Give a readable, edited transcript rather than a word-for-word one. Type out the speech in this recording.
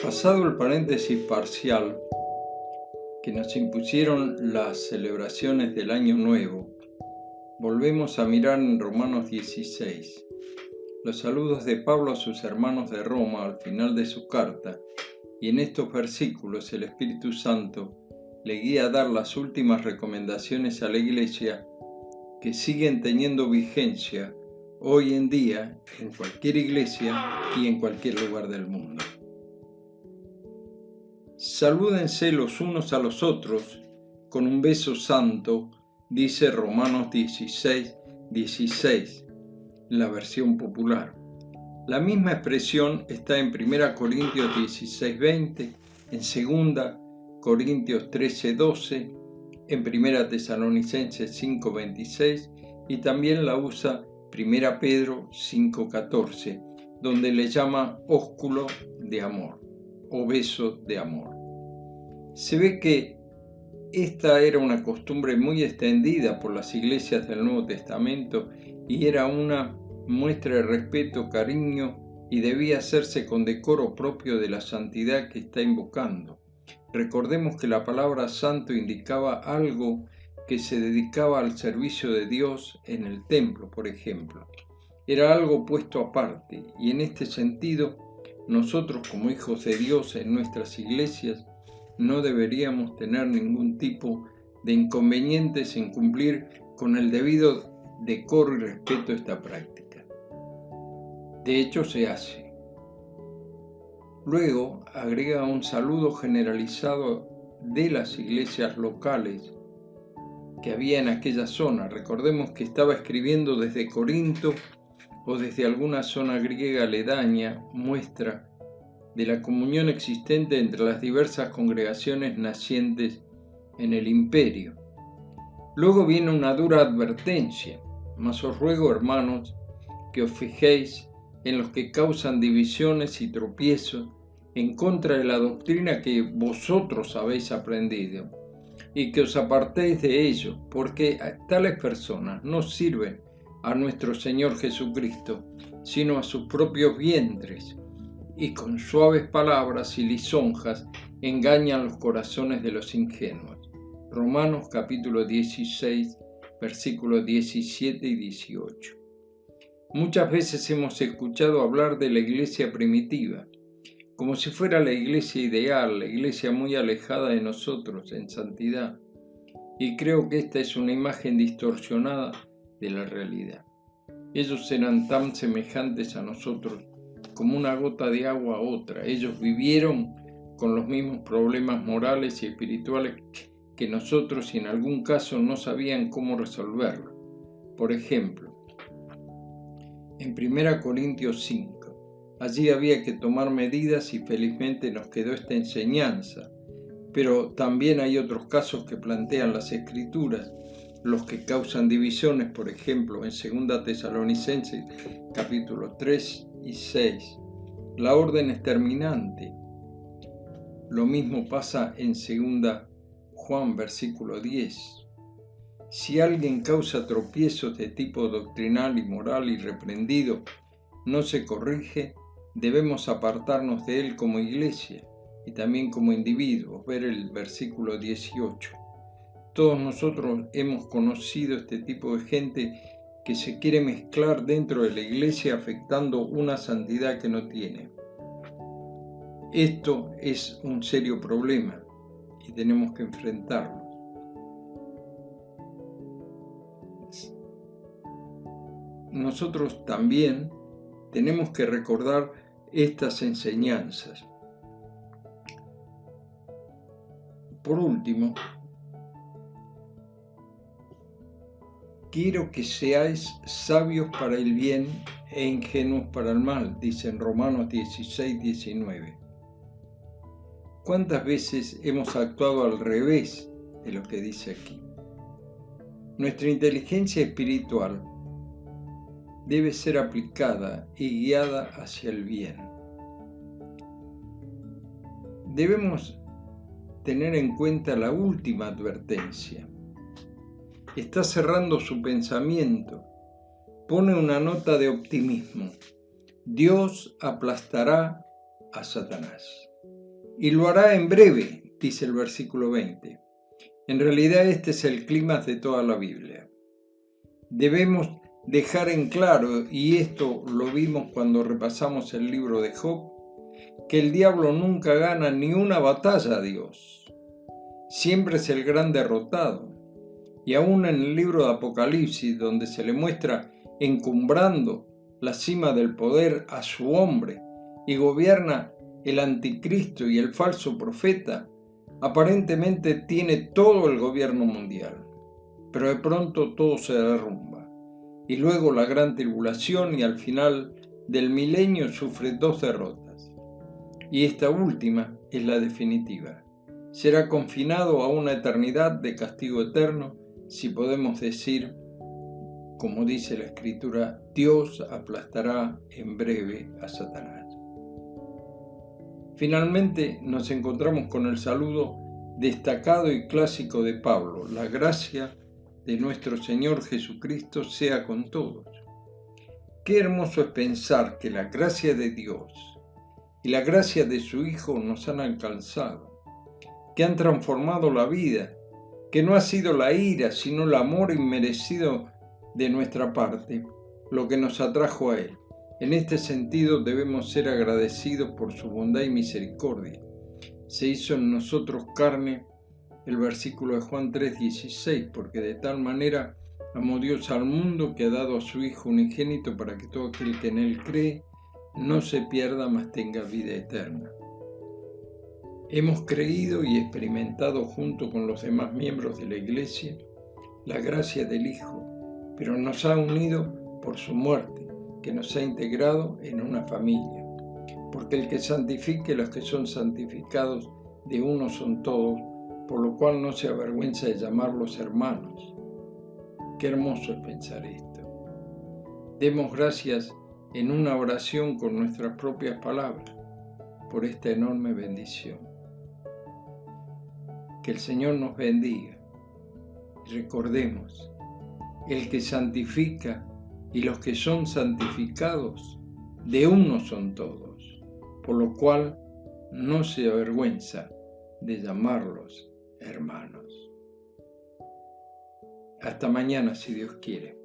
Pasado el paréntesis parcial que nos impusieron las celebraciones del Año Nuevo, volvemos a mirar en Romanos 16, los saludos de Pablo a sus hermanos de Roma al final de su carta, y en estos versículos el Espíritu Santo le guía a dar las últimas recomendaciones a la Iglesia que siguen teniendo vigencia hoy en día en cualquier iglesia y en cualquier lugar del mundo. Salúdense los unos a los otros con un beso santo, dice Romanos 16:16, la versión popular. La misma expresión está en 1 Corintios 16:20, en 2 Corintios 13:12, en 1 Tesalonicenses 5:26 y también la usa 1 Pedro 5:14, donde le llama ósculo de amor o beso de amor. Se ve que esta era una costumbre muy extendida por las iglesias del Nuevo Testamento y era una muestra de respeto, cariño y debía hacerse con decoro propio de la santidad que está invocando. Recordemos que la palabra santo indicaba algo que se dedicaba al servicio de Dios en el templo, por ejemplo. Era algo puesto aparte y en este sentido nosotros como hijos de Dios en nuestras iglesias no deberíamos tener ningún tipo de inconvenientes en cumplir con el debido decoro y respeto a esta práctica. De hecho se hace. Luego agrega un saludo generalizado de las iglesias locales que había en aquella zona. Recordemos que estaba escribiendo desde Corinto o desde alguna zona griega aledaña, muestra de la comunión existente entre las diversas congregaciones nacientes en el imperio. Luego viene una dura advertencia: mas os ruego, hermanos, que os fijéis en los que causan divisiones y tropiezos en contra de la doctrina que vosotros habéis aprendido, y que os apartéis de ello, porque tales personas no sirven a nuestro Señor Jesucristo, sino a sus propios vientres, y con suaves palabras y lisonjas engañan los corazones de los ingenuos. Romanos capítulo 16, versículos 17 y 18. Muchas veces hemos escuchado hablar de la iglesia primitiva, como si fuera la iglesia ideal, la iglesia muy alejada de nosotros en santidad, y creo que esta es una imagen distorsionada de la realidad. Ellos eran tan semejantes a nosotros como una gota de agua a otra. Ellos vivieron con los mismos problemas morales y espirituales que nosotros y en algún caso no sabían cómo resolverlo. Por ejemplo, en 1 Corintios 5, allí había que tomar medidas y felizmente nos quedó esta enseñanza, pero también hay otros casos que plantean las Escrituras, los que causan divisiones, por ejemplo, en 2 Tesalonicenses capítulo 3 y 6. La orden es terminante. Lo mismo pasa en 2 Juan versículo 10. Si alguien causa tropiezos de tipo doctrinal y moral y reprendido, no se corrige, debemos apartarnos de él como iglesia y también como individuos. Ver el versículo 18. Todos nosotros hemos conocido este tipo de gente que se quiere mezclar dentro de la iglesia afectando una santidad que no tiene. Esto es un serio problema y tenemos que enfrentarlo. Nosotros también tenemos que recordar estas enseñanzas. Por último, quiero que seáis sabios para el bien e ingenuos para el mal, dice en Romanos 16:19. ¿Cuántas veces hemos actuado al revés de lo que dice aquí? Nuestra inteligencia espiritual debe ser aplicada y guiada hacia el bien. Debemos tener en cuenta la última advertencia. Está cerrando su pensamiento. Pone una nota de optimismo. Dios aplastará a Satanás. y lo hará en breve, dice el versículo 20. En realidad este es el clímax de toda la Biblia. Debemos dejar en claro, y esto lo vimos cuando repasamos el libro de Job, que el diablo nunca gana ni una batalla a Dios. Siempre es el gran derrotado. Y aún en el libro de Apocalipsis, donde se le muestra encumbrando la cima del poder a su hombre y gobierna el anticristo y el falso profeta, aparentemente tiene todo el gobierno mundial. Pero de pronto todo se derrumba. Y luego la gran tribulación, y al final del milenio sufre 2 derrotas. Y esta última es la definitiva. Será confinado a una eternidad de castigo eterno, si podemos decir, como dice la Escritura, Dios aplastará en breve a Satanás. Finalmente nos encontramos con el saludo destacado y clásico de Pablo: la gracia de nuestro Señor Jesucristo sea con todos. Qué hermoso es pensar que la gracia de Dios y la gracia de su Hijo nos han alcanzado, que han transformado la vida, que no ha sido la ira, sino el amor inmerecido de nuestra parte, lo que nos atrajo a Él. En este sentido debemos ser agradecidos por su bondad y misericordia. Se hizo en nosotros carne, el versículo de Juan 3:16, porque de tal manera amó Dios al mundo que ha dado a su Hijo unigénito para que todo aquel que en Él cree no se pierda, mas tenga vida eterna. Hemos creído y experimentado junto con los demás miembros de la Iglesia la gracia del Hijo, pero nos ha unido por su muerte, que nos ha integrado en una familia. Porque el que santifique a los que son santificados, de uno son todos, por lo cual no se avergüenza de llamarlos hermanos. Qué hermoso es pensar esto. Demos gracias en una oración con nuestras propias palabras por esta enorme bendición. Que el Señor nos bendiga. Y recordemos, el que santifica y los que son santificados, de uno son todos, por lo cual no se avergüenza de llamarlos hermanos. Hasta mañana, si Dios quiere.